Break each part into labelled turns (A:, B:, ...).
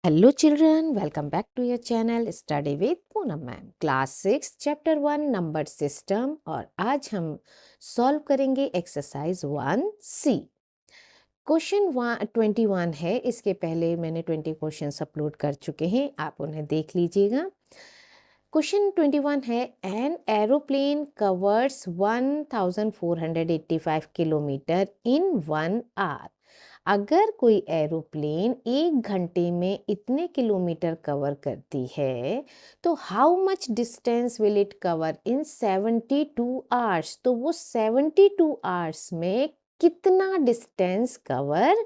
A: Hello children, welcome back to your channel Study with Poonam ma'am class 6 chapter 1 number system. और आज हम solve करेंगे exercise 1C। Question 21 है। इसके पहले मैंने 20 क्वेश्चंस अपलोड कर चुके हैं, आप उन्हें देख लीजिएगा। क्वेश्चन 21 है, an aeroplane covers 1485 kilometre in 1 hour. अगर कोई एरोप्लेन 1 घंटे में इतने किलोमीटर कवर करती है तो how much distance will it cover in 72 hours. तो वो 72 आवर्स में कितना डिस्टेंस कवर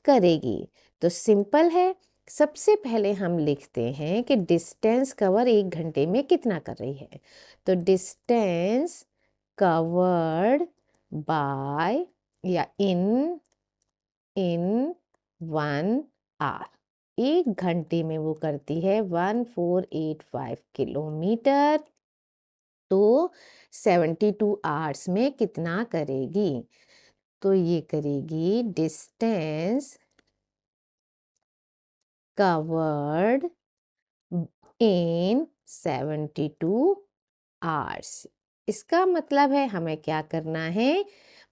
A: करेगी। तो सिंपल है, सबसे पहले हम लिखते हैं कि डिस्टेंस कवर 1 घंटे में कितना कर रही है। तो डिस्टेंस कवर्ड बाय या इन 1 आवर, 1 घंटे में वो करती है 1485 किलोमीटर। तो 72 आवर्स में कितना करेगी। तो ये करेगी डिस्टेंस कवर्ड इन 72 आवर्स। इसका मतलब है हमें क्या करना है,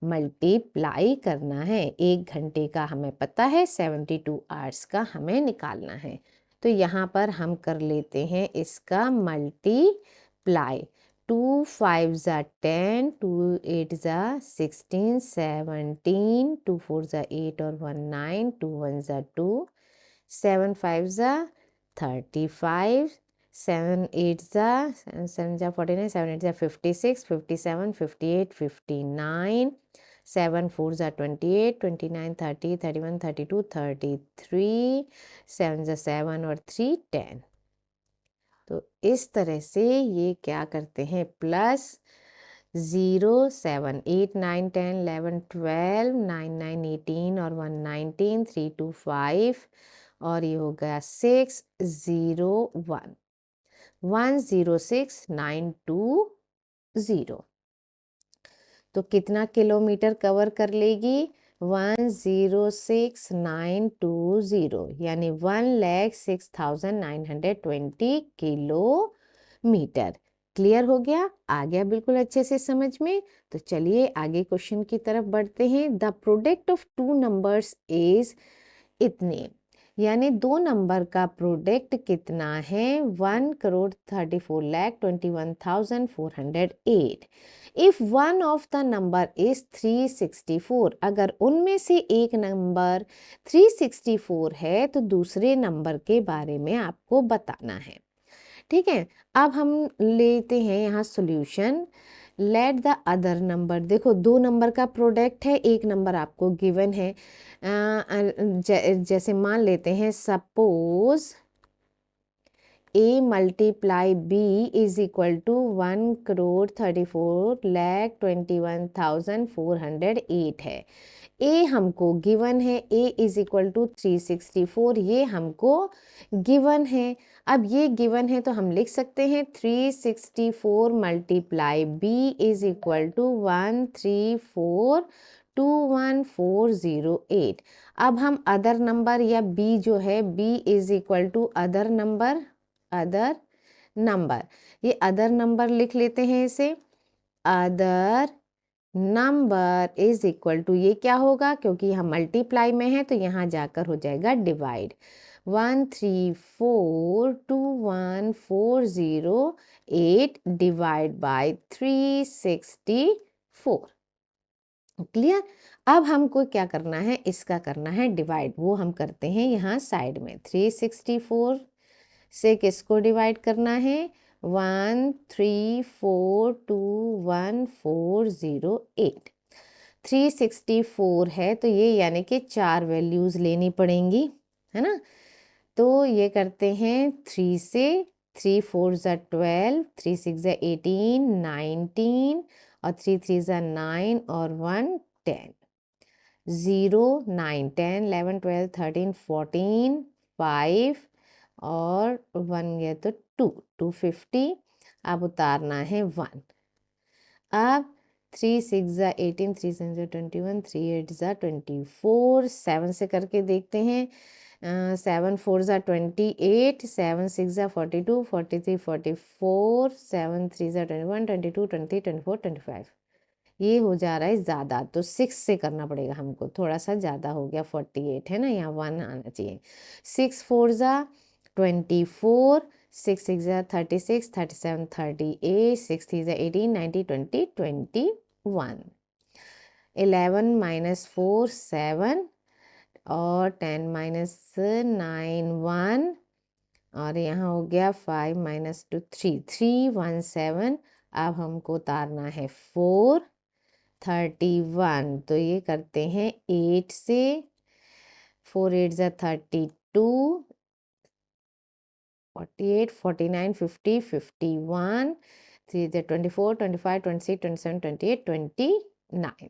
A: मल्टीप्लाई करना है। 1 घंटे का हमें पता है, 72 आवर्स का हमें निकालना है। तो यहाँ पर हम कर लेते हैं इसका मल्टीप्लाई। 2 5 ज़ा 10, 2 8 ज़ा 16, 17, 2 4 ज़ा 8 और 1 9, 2 1 ज़ा 2, 7 5 ज़ा 35, 7 8 ज़ा 7 ज़ा 49, 7 8 ज़ा 56, 57, 58, 59, 7 4 ज़ा 28, 29, 30, 31, 32, 33, 7 ज़ा 7 और 3 10। तो इस तरह से ये क्या करते हैं, प्लस 0 7 8 9 10 11 12 9 9 18 और 1 19 3 2 5 और ये हो गया 6 0 1 1 0 6 9 2 0। तो कितना किलोमीटर कवर कर लेगी, 106920, यानी 1,06,920 किलोमीटर। क्लियर हो गया, आ गया बिल्कुल अच्छे से समझ में। तो चलिए आगे क्वेश्चन की तरफ बढ़ते हैं। The product of two numbers is इतने, यानी दो नंबर का प्रोडक्ट कितना है, 1,34,21,408। If one of the number is 364, अगर उनमें से एक नंबर 364 है तो दूसरे नंबर के बारे में आपको बताना है। ठीक है, अब हम लेते हैं यहाँ solution. Let the other number, देखो दो नंबर का प्रोडक्ट है, एक नंबर आपको गिवन है। जैसे मान लेते हैं, suppose A multiply B is equal to 1,34,21,408 है। A हमको गिवन है, A इज इक्वल टू 364, ये हमको गिवन है। अब ये गिवन है तो हम लिख सकते हैं 364 multiply B is equal to 13421,408। अब हम अदर नंबर या B जो है, B is equal to other number, other number, ये अदर नंबर लिख लेते हैं इसे। Other number is equal to, ये क्या होगा, क्योंकि यहाँ मल्टीप्लाई में है तो यहाँ जाकर हो जाएगा डिवाइड। 13421,408 divide by 364। क्लियर। अब हमको क्या करना है, इसका करना है डिवाइड, वो हम करते हैं यहाँ साइड में। 364 से किसको डिवाइड करना है, 13421,408। 364 है तो ये यानी कि 4 वैल्यूज लेनी पड़ेंगी, है ना। तो ये करते हैं 3 से, 3 4 ज़ा 12, 3 6 ज़ा 18, 19 और 3 3 ज़ा 9 और 1 10। 0 9 10 11 12 13 14 5 और 1 गया तो 2 250। अब उतारना है 1। अब 3 6 ज़ा 18, 3 7 ज़ा 21, 3 8 ज़ा 24, 7 से करके देखते हैं। 7 4 ज़ा 28, 7 6 ज़ा 42, 43 44, 7 3 ज़ा 21, 22 20 24 25। ये हो जा रहा है ज़्यादा, तो 6 से करना पड़ेगा हमको, थोड़ा सा ज़्यादा हो गया, 48 है ना, यहाँ 1 आना चाहिए। 6 4 ज़ा 24, 6 6 ज़ा 36, 37 38, 6 3 ज़ा 18, 19 20 21। 11 माइनस 4 7 और 10 माइनस 9 1 और यहाँ हो गया 5 माइनस 2 3 3 1 7। अब हमको उतारना है 4 31, तो ये करते हैं 8 से, 4 8 ज़ा 32, 48 49 50 51, 3 ज़ा 24 25 26 27 28 29।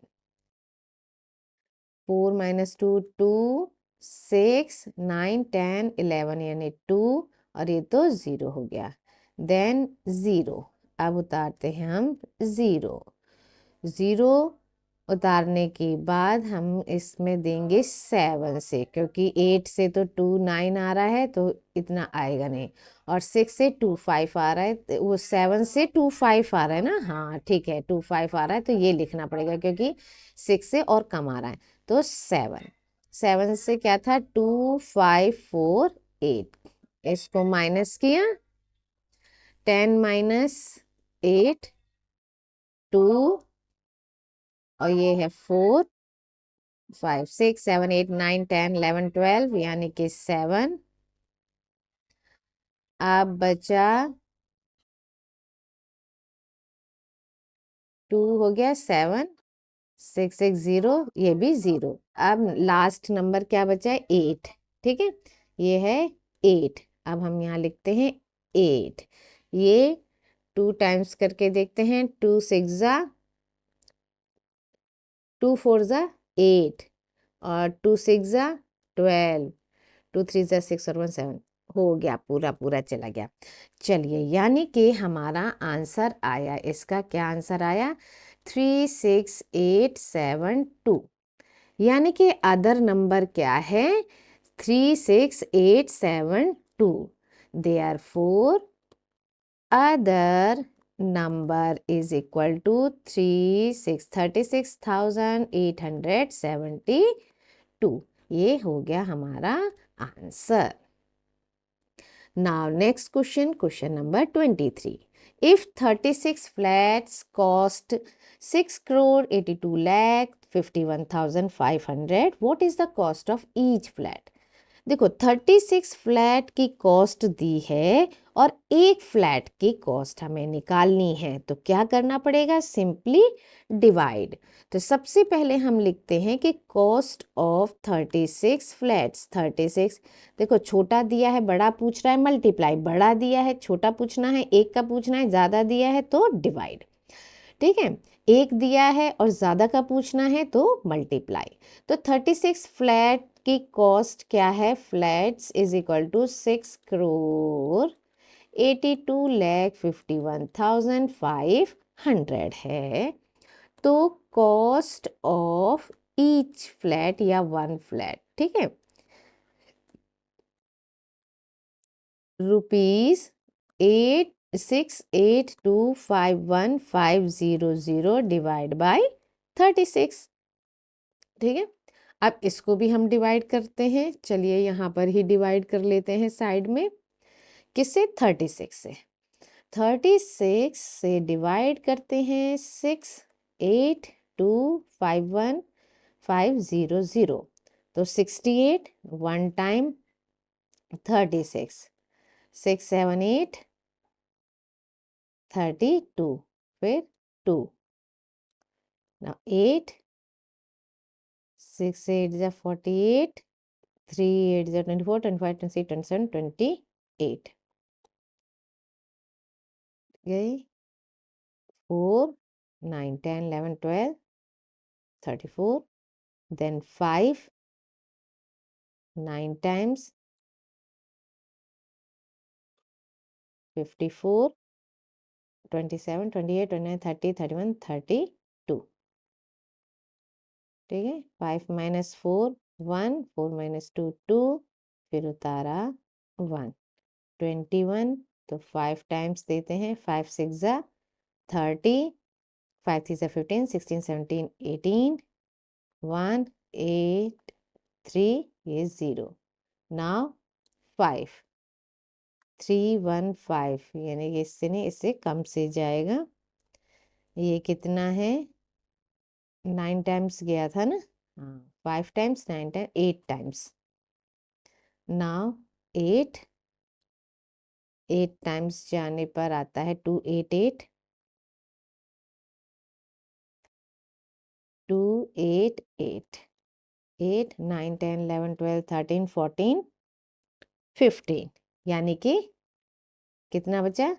A: 4 माइनस 2 2, 6 9 10 11 यानी 2, और ये तो 0 हो गया। देन 0, अब उतारते हैं हम 0। 0 उतारने के बाद हम इसमें देंगे 7 से, क्योंकि 8 से तो 2 9 आ रहा है, तो इतना आएगा नहीं, और 6 से 2 5 आ रहा है, तो वो 7 से 2 5 आ रहा है ना, हाँ ठीक है, 2 5 आ रहा है, तो ये लिखना पड़ेगा क्योंकि 6 से और कम आ रहा है, तो 7 7 से क्या था, 2 5 4 8, इसको माइनस किया, 10 माइनस 8 2, और ये है 4 5 6 7 8 9 10 11 12 यानी कि 7। अब बचा 2 हो गया, 7 6 6 0, ये भी 0। अब लास्ट नंबर क्या बचा है, 8, ठीक है, ये है 8। अब हम यहाँ लिखते हैं 8, ये 2 टाइम्स करके देखते हैं, 2 6 ज़ा 2 4 ज़ा 8, और 2 6 ज़ा 12, 2 3 ज़ा 6 और 1 7, हो गया, पूरा पूरा चला गया। चलिए, यानी कि हमारा आंसर आया, इसका क्या आंसर आया, 36872, यानी कि अदर नंबर क्या है, 36872, therefore other number is equal to 36,872। ये हो गया हमारा answer. Now next question, question number 23. If 36 flats cost 6 crore 82 lakh 51,500, what is the cost of each flat? देखो 36 फ्लैट की कॉस्ट दी है और एक फ्लैट की कॉस्ट हमें निकालनी है, तो क्या करना पड़ेगा, सिंपली डिवाइड। तो सबसे पहले हम लिखते हैं कि कॉस्ट ऑफ 36 फ्लैट्स, 36, देखो छोटा दिया है बड़ा पूछ रहा है, मल्टीप्लाई, बड़ा दिया है छोटा पूछना है, एक का पूछना है, ज़्यादा दिया है तो डिवाइड, ठीक है, एक दिया है और ज़्यादा का पूछना है तो मल्टीप्लाई। तो 36 फ्लैट की कॉस्ट क्या है, flats is equal to 6 crore 82 lakh 51,500 है। तो कॉस्ट ऑफ ईच फ्लैट या वन फ्लैट, ठीक है, रुपीज 8,682,51,500 डिवाइड बाय 36, ठीक है। अब इसको भी हम डिवाइड करते हैं, चलिए यहाँ पर ही डिवाइड कर लेते हैं साइड में, किससे, 36 से, 36 से डिवाइड करते हैं 68251,500, तो 68 वन टाइम 36, 6 7 8 32, फिर 2, now 8 6 8 is 48, 3 8 is 24 25 26 27 28, गई 4 9 10 11 12 34, then 5 9 times 54 27 28 29 30 31 32, ठीक है, 5 minus 4 1, 4 minus 2 2, फिर उतारा 1, 21, तो 5 टाइम्स देते हैं, 5 6 जा 30, 5 3 जा 15, 16 17 18, 1 8 3, ये 0। नाउ 5 3 1 5, यानी कि इससे नहीं, इससे कम से जाएगा। ये कितना है, 9 टाइम्स गया था ना, हाँ 5 times 9 times 8 times. Now 8 times जाने पर आता है 2 8 8, 2 8 8, 8 9 10 11 12 13 14 15, यानी कि कितना बचा,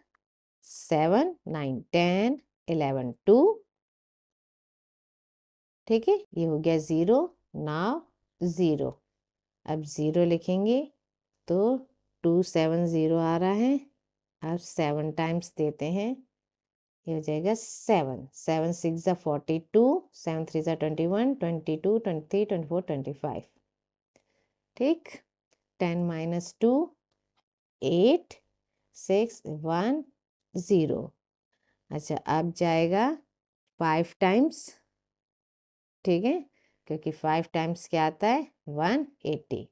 A: 7 9 10 11 2, ठीक है, ये हो गया 0। नाउ 0, अब 0 लिखेंगे तो 2 7 0 आ रहा है, अब 7 टाइम्स देते हैं, ये हो जाएगा 7 7 6 जा 42, 7 3 जा 21 22 23 24 25, ठीक। 10 minus 2 8 6 1 0। अच्छा, अब जाएगा 5 टाइम्स, ठीक है, क्योंकि 5 टाइम्स क्या आता है, 180,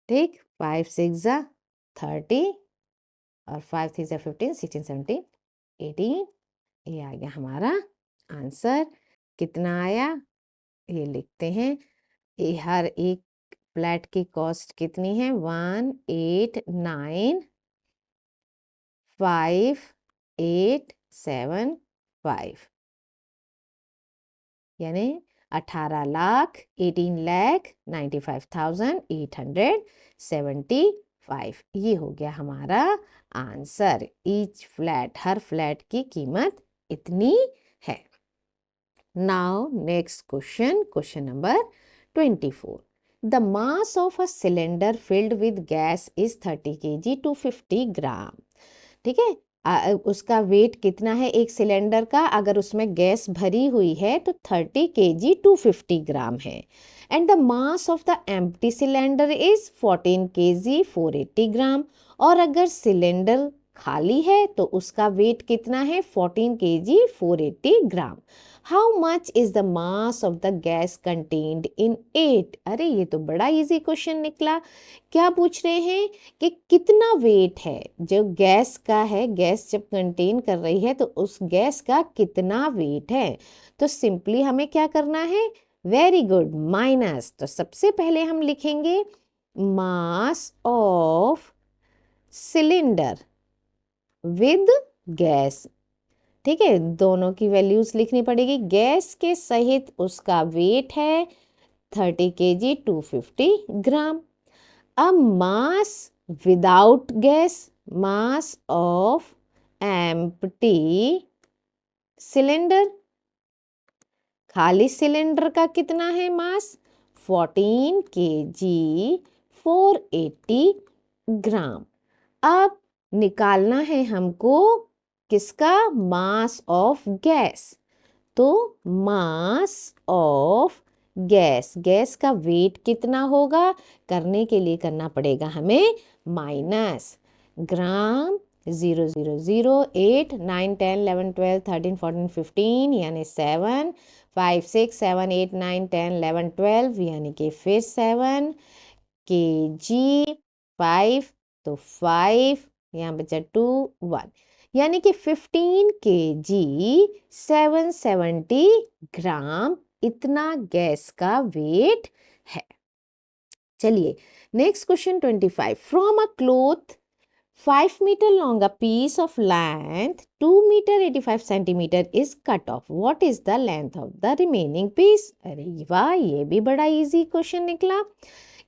A: ठीक। 5 6 जा 30 और 5 3 जा 15 16 17 18, ये आ गया हमारा आंसर। कितना आया, ये लिखते हैं। ये हर एक फ्लैट की कॉस्ट कितनी है, 1895875, यानी 18,95,875, ये हो गया हमारा आंसर। ईच फ्लैट, हर फ्लैट की कीमत इतनी है। Now next question, question number 24। The mass of a cylinder filled with gas is 30 kg to 50 ग्राम, ठीक है। उसका वेट कितना है एक सिलेंडर का, अगर उसमें गैस भरी हुई है तो 30 kg टू 50 ग्राम है। And the mass of the empty cylinder is 14 kg 480 ग्राम, और अगर सिलेंडर खाली है तो उसका वेट कितना है, 14 kg 480 gram. How much is the mass of the gas contained in it. अरे ये तो बड़ा इजी क्वेश्चन निकला। क्या पूछ रहे हैं कि कितना वेट है जो गैस का है, गैस जब कंटेन कर रही है तो उस गैस का कितना वेट है। तो सिंपली हमें क्या करना है, वेरी गुड, माइनस। तो सबसे पहले हम लिखेंगे mass of cylinder with gas, ठीक है, दोनों की वैल्यूज लिखनी पड़ेगी। गैस के सहित उसका वेट है 30 kg 250 ग्राम। अब mass without gas, mass of empty cylinder, खाली सिलेंडर का कितना है मास, 14 kg 480 ग्राम। अब निकालना है हमको किसका, मास ऑफ गैस। तो मास ऑफ गैस, गैस का वेट कितना होगा, करने के लिए करना पड़ेगा हमें माइनस ग्राम 0 0 0 8 9 10 11 12 13 14 15, यानी 7 5 6 7 8 9 10 11 12, यानी कि फिर 7 kg 5, तो 5 यहाँ बचा 2 1, यानी कि 15 kg 770 ग्राम, इतना गैस का वेट है। चलिए next question 25। From a cloth 5 meter long, a piece of length 2 meter 85 centimeter is cut off. What is the length of the remaining piece? अरे वाह, ये भी बड़ा इजी क्वेश्चन निकला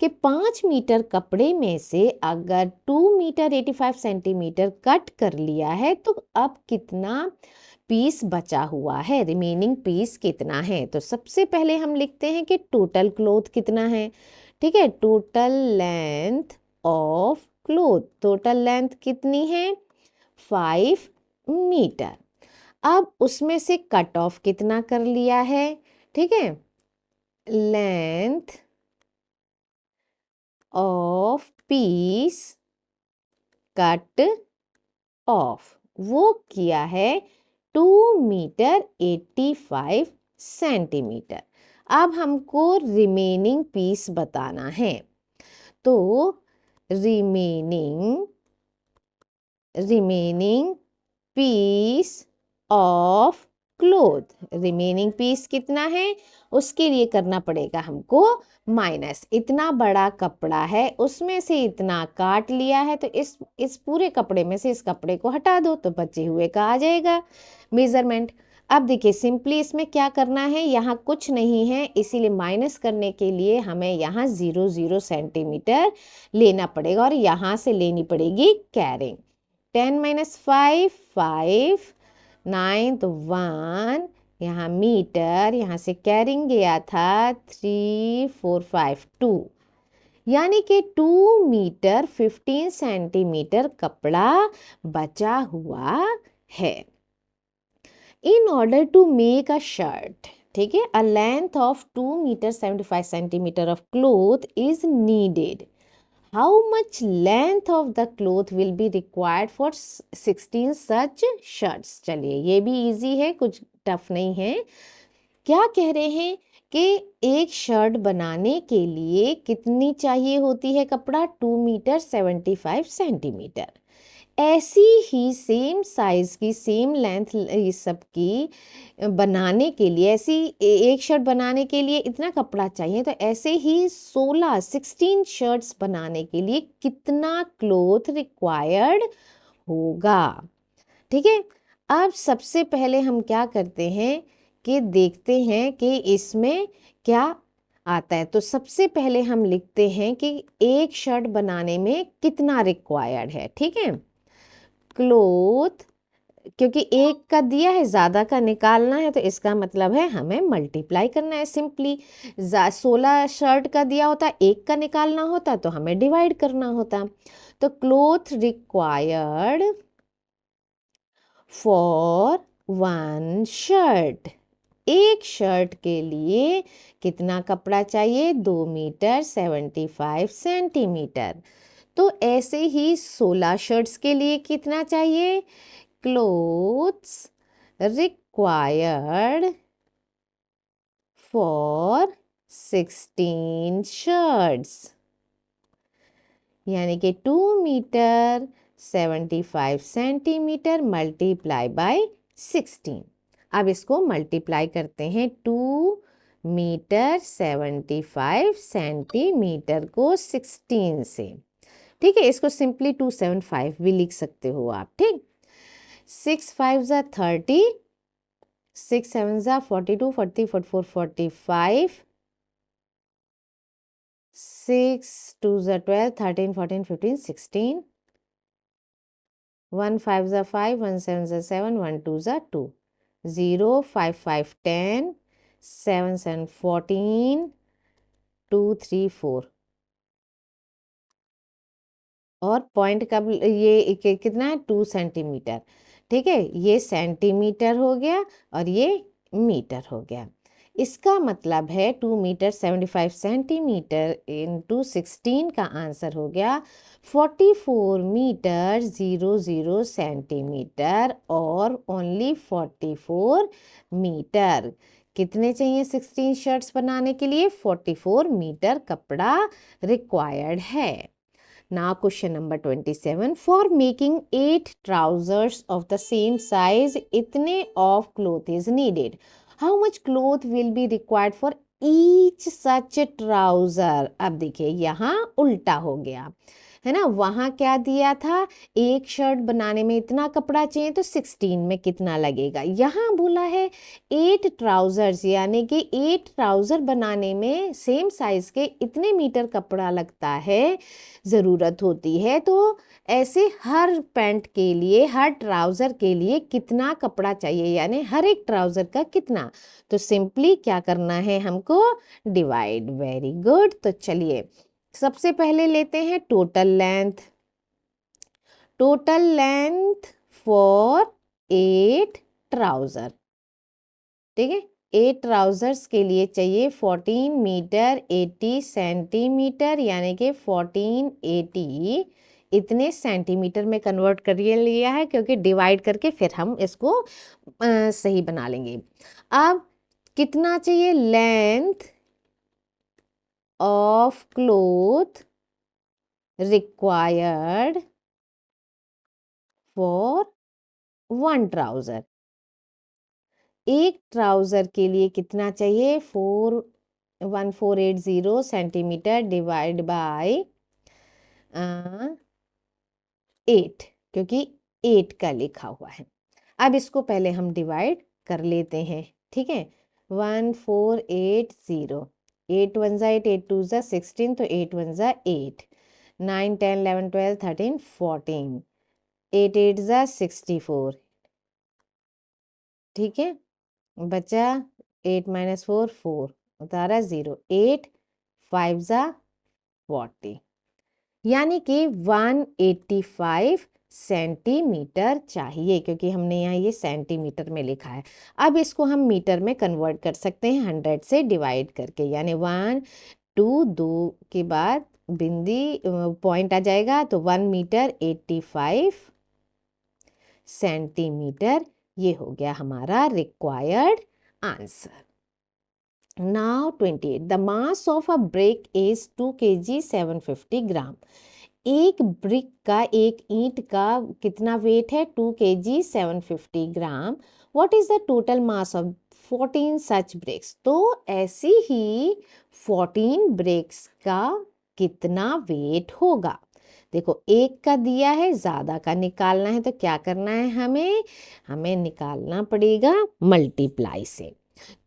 A: कि 5 मीटर कपड़े में से अगर 2 मीटर 85 सेंटीमीटर कट कर लिया है तो अब कितना पीस बचा हुआ है, रिमेनिंग पीस कितना है। तो सबसे पहले हम लिखते हैं कि टोटल क्लॉथ कितना है, ठीक है, total length of cloth, total length कितनी है 5 मीटर। अब उसमें से कट ऑफ कितना कर लिया है, ठीक है, length of peace cut off, वो किया है 2 मीटर 85 सेंटीमीटर। अब हमको रिमेनिंग पीस बताना है, तो remaining piece of cloth, remaining piece कितना है उसके लिए करना पड़ेगा हमको माइनस। इतना बड़ा कपड़ा है, उसमें से इतना काट लिया है, तो इस पूरे कपड़े में से इस कपड़े को हटा दो तो बचे हुए का आ जाएगा मेजरमेंट। अब देखिए सिंपली इसमें क्या करना है, यहाँ कुछ नहीं है, इसीलिए माइनस करने के लिए हमें यहाँ 0 सेंटीमीटर लेना पड़ेगा और यहाँ से लेनी पड़ेगी कैरिंग। 10 - 5 5, 9 तो 1, यहाँ मीटर, यहाँ से कैरिंग गया था 3 4 5 2, यानी कि 2 मीटर 15 सेंटीमीटर कपड़ा बचा हुआ है। In order to make a shirt, ठीक है, a length of 2 metre 75 centimetre of cloth is needed. How much length of the cloth will be required for 16 such shirts? चलिए ये भी इजी है, कुछ टफ नहीं है। क्या कह रहे हैं कि एक शर्ट बनाने के लिए कितनी चाहिए होती है कपड़ा, 2 मीटर 75 सेंटीमीटर। ऐसी ही सेम साइज की सेम लेंथ इस सब की बनाने के लिए, ऐसी एक शर्ट बनाने के लिए इतना कपड़ा चाहिए, तो ऐसे ही 16 शर्ट्स बनाने के लिए कितना क्लोथ रिक्वायर्ड होगा। ठीक है, अब सबसे पहले हम क्या करते हैं कि देखते हैं कि इसमें क्या आता है। तो सबसे पहले हम लिखते हैं कि एक शर्ट बनाने में कितना रिक्वायर्ड है। ठीक है, क्लोथ, क्योंकि एक का दिया है, ज़्यादा का निकालना है, तो इसका मतलब है हमें मल्टीप्लाई करना है सिंपली। 16 शर्ट का दिया होता, एक का निकालना होता तो हमें डिवाइड करना होता। तो क्लोथ रिक्वायर्ड फॉर 1 शर्ट, एक शर्ट के लिए कितना कपड़ा चाहिए, 2 मीटर 75 सेंटीमीटर। तो ऐसे ही 16 शर्ट्स के लिए कितना चाहिए, clothes required for 16 shirts, यानी कि 2 मीटर 75 सेंटीमीटर मल्टीप्लाई बाय 16। अब इसको मल्टीप्लाई करते हैं, 2 मीटर 75 सेंटीमीटर को 16 से। ठीक है, इसको सिंपली 275 भी लिख सकते हो आप। ठीक, 6 5 30, 6 7 42, 40 44 45, 6 2 12, 13 14 15 16, 1 5 5, 1 7 7, 1 2 2, 0 5 5 10, 7 7 14, 2 3 4, और पॉइंट का ये कितना है, 2 सेंटीमीटर। ठीक है, ये सेंटीमीटर हो गया और ये मीटर हो गया। इसका मतलब है 2 मीटर 75 सेंटीमीटर इंटू 16 का आंसर हो गया 44 मीटर 00 सेंटीमीटर, और ओनली 44 मीटर। कितने चाहिए 16 शर्ट्स बनाने के लिए, 44 मीटर कपड़ा रिक्वायर्ड है। Now question number 27. For making 8 trousers of the same size, इतने of cloth is needed. How much cloth will be required for each such trouser? अब देखिए यहाँ उल्टा हो गया है ना, वहाँ क्या दिया था, एक शर्ट बनाने में इतना कपड़ा चाहिए, तो 16 में कितना लगेगा। यहाँ बोला है 8 ट्राउजर्स, यानी कि 8 ट्राउजर बनाने में सेम साइज के इतने मीटर कपड़ा लगता है, ज़रूरत होती है। तो ऐसे हर पैंट के लिए, हर ट्राउज़र के लिए कितना कपड़ा चाहिए, यानी हर एक ट्राउज़र का कितना। तो सिंपली क्या करना है हमको, डिवाइड। Very good. तो चलिए सबसे पहले लेते हैं total length. Total length for 8 trouser, ठीक है, 8 ट्राउजर्स के लिए चाहिए 14 मीटर 80 सेंटीमीटर, यानी कि 1480 इतने सेंटीमीटर में कन्वर्ट कर लिया है, क्योंकि डिवाइड करके फिर हम इसको सही बना लेंगे। अब कितना चाहिए? Length of cloth required for 1 trouser. एक ट्राउजर के लिए कितना चाहिए? 1480 सेंटीमीटर डिवाइड बाय 8, क्योंकि 8 का लिखा हुआ है। अब इसको पहले हम डिवाइड कर लेते हैं, ठीक है। 1480, 8 1 जा 8, 8 2 जा 16, तो 8 1 जा 8, 9 10 11 12 13 14, 8 8 जा 64, ठीक है। बचा 8 - 4 4, उतारा 0, 8 5 जा 40, यानी कि 185 सेंटीमीटर चाहिए, क्योंकि हमने यहाँ ये सेंटीमीटर में लिखा है। अब इसको हम मीटर में कन्वर्ट कर सकते हैं 100 से डिवाइड करके, यानी 1 2 2 के बाद बिंदी पॉइंट आ जाएगा, तो 1 मीटर 85 सेंटीमीटर। ये हो गया हमारा required answer. Now 28. The mass of a brick is 2 kg 750 ग्राम। एक ब्रिक का, एक ईंट का कितना वेट है? 2 kg 750 gram. What is the total mass of 14 such bricks? तो ऐसी ही 14 ब्रिक्स का कितना वेट होगा? देखो, एक का दिया है, ज़्यादा का निकालना है, तो क्या करना है हमें निकालना पड़ेगा मल्टीप्लाई से।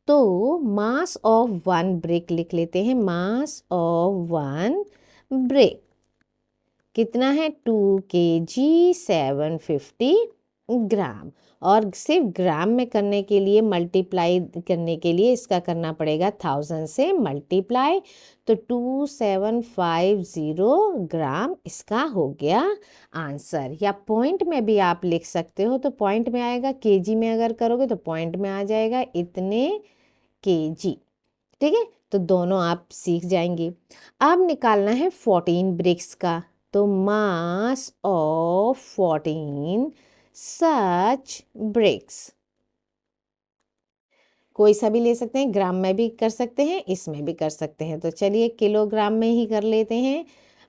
A: तो मास ऑफ 1 ब्रिक लिख लेते हैं। मास ऑफ 1 ब्रिक कितना है? 2 kg 750 ग्राम। और सिर्फ ग्राम में करने के लिए, मल्टीप्लाई करने के लिए इसका करना पड़ेगा 1000 से मल्टीप्लाई, तो 2750 ग्राम इसका हो गया आंसर। या पॉइंट में भी आप लिख सकते हो, तो पॉइंट में आएगा, केजी में अगर करोगे तो पॉइंट में आ जाएगा इतने केजी, ठीक है। तो दोनों आप सीख जाएंगे। अब निकालना है 14 ब्रिक्स का, तो मास ऑफ 14 सच ब्रिक्स, कोई सा भी ले सकते हैं, ग्राम में भी कर सकते हैं, इसमें भी कर सकते हैं। तो चलिए किलोग्राम में ही कर लेते हैं,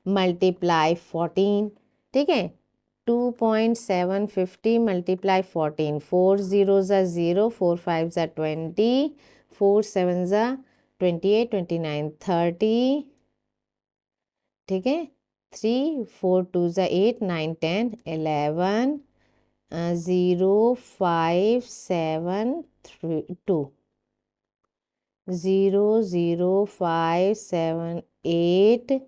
A: मल्टीप्लाई 14, ठीक है। 2.750 मल्टीप्लाई 14, 4 0 ज़ा 0, 4 5 ज़ा 20, 4 7 ज़ा 28, 29 30, ठीक है। 3 4 2 ज़ा 8, 9 10 11, 0 5 7 3 2, 0 0 5 7 8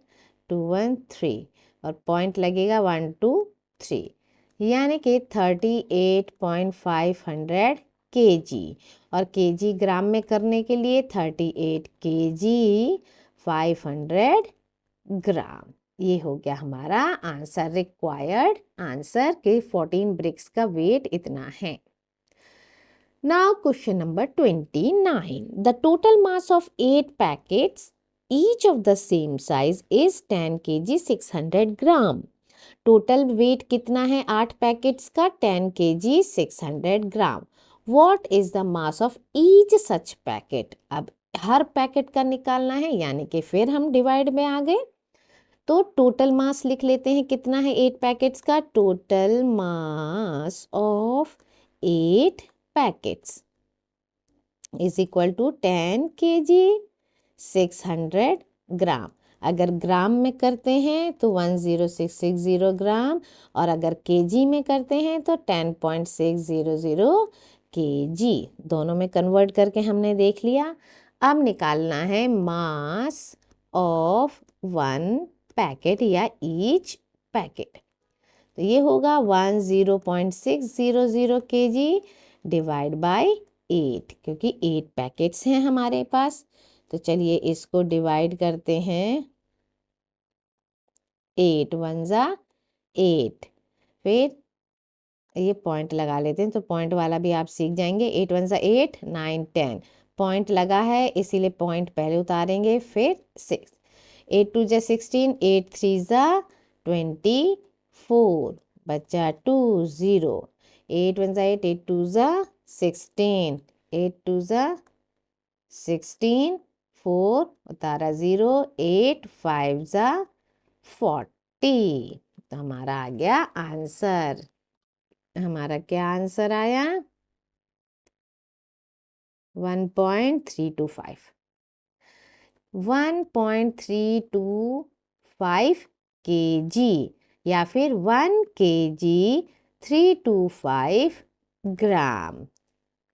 A: 2 1 3, और पॉइंट लगेगा 1 2 3, यानी कि 38.500 kg। और kg ग्राम में करने के लिए 38 kg 500 ग्राम। ये हो गया हमारा आंसर, रिक्वायर्ड आंसर के 14 ब्रिक्स का वेट इतना है। Now question number 29. The total mass of 8 packets, each of the same size, is 10 kg 600 gram. Total weight कितना है 8 पैकेट्स का? 10 kg 600 gram. What is the mass of each such packet? अब हर packet का निकालना है, यानी कि फिर हम डिवाइड में आ गए, तो टोटल मास लिख लेते हैं। कितना है 8 पैकेट्स का? Total mass of 8 packets is equal to 10 kg 600 gram. अगर ग्राम में करते हैं तो 10660 ग्राम, और अगर केजी में करते हैं तो 10.600 kg। दोनों में कन्वर्ट करके हमने देख लिया। अब निकालना है मास ऑफ 1 पैकेट या ईच पैकेट, तो ये होगा 10.600 kg डिवाइड बाय 8, क्योंकि 8 पैकेट्स हैं हमारे पास। तो चलिए इसको डिवाइड करते हैं, 8 1 ज़ा 8, फिर ये पॉइंट लगा लेते हैं, तो पॉइंट वाला भी आप सीख जाएंगे। 8 1 ज़ा 8, 9 10, पॉइंट लगा है इसीलिए पॉइंट पहले उतारेंगे, फिर 6, 8 2 जा 16, 8 3 जा 24, बचा 2 0, 8 1 जा 8, 8 2 जा 16, 8 2 जा 16, 4 उतारा 0, 8 5 जा 40। तो हमारा आ गया आंसर। हमारा क्या आंसर आया? 1.325 1.325 kg या फिर 1 kg 325 ग्राम।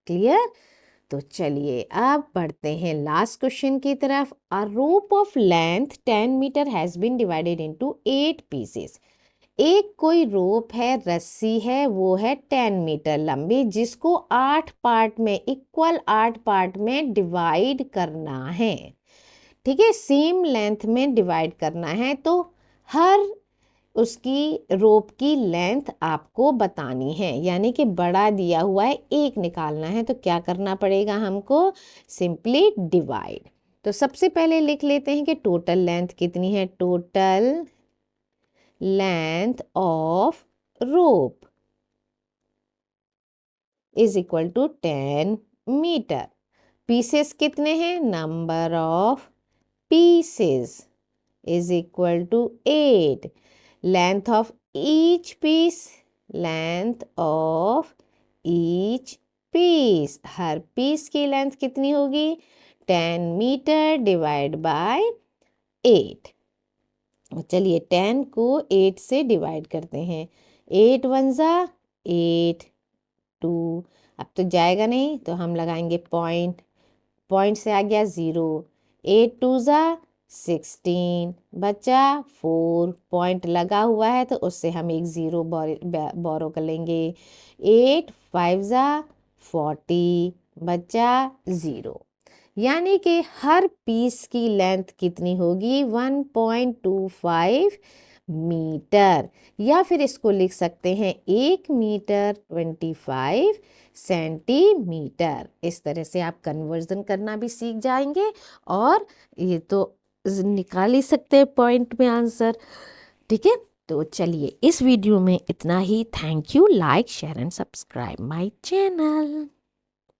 A: क्लियर? तो चलिए अब बढ़ते हैं लास्ट क्वेश्चन की तरफ। A rope of length 10 metre has been divided into 8 pieces. एक कोई रोप है, रस्सी है, वो है 10 मीटर लंबी, जिसको 8 पार्ट में, इक्वल 8 पार्ट में डिवाइड करना है। ठीक है, सेम लेंथ में डिवाइड करना है। तो हर उसकी रोप की लेंथ आपको बतानी है, यानी कि बड़ा दिया हुआ है, एक निकालना है। तो क्या करना पड़ेगा हमको? Simply divide. तो सबसे पहले लिख लेते हैं कि टोटल लेंथ कितनी है। Total length of rope is equal to 10 metre. Pieces कितने हैं? Number of pieces is equal to 8. Length of each piece, length of each piece, हर पीस की लेंथ कितनी होगी? 10 मीटर डिवाइड बाय 8। चलिए 10 को 8 से डिवाइड करते हैं। 8 1 जा 8, 2, अब तो जाएगा नहीं तो हम लगाएंगे पॉइंट, पॉइंट से आ गया 0, 8 2 जा 16, बचा 4, पॉइंट लगा हुआ है तो उससे हम एक 0 बोरो कर लेंगे। 8 5 जा 40, बचा 0। यानी कि हर पीस की लेंथ कितनी होगी? 1.25 मीटर, या फिर इसको लिख सकते हैं 1 मीटर 25 सेंटीमीटर। इस तरह से आप कन्वर्जन करना भी सीख जाएंगे और ये तो निकाल ही सकते हैं पॉइंट में आंसर। ठीक है, तो चलिए इस वीडियो में इतना ही। Thank you. Like share and subscribe my channel.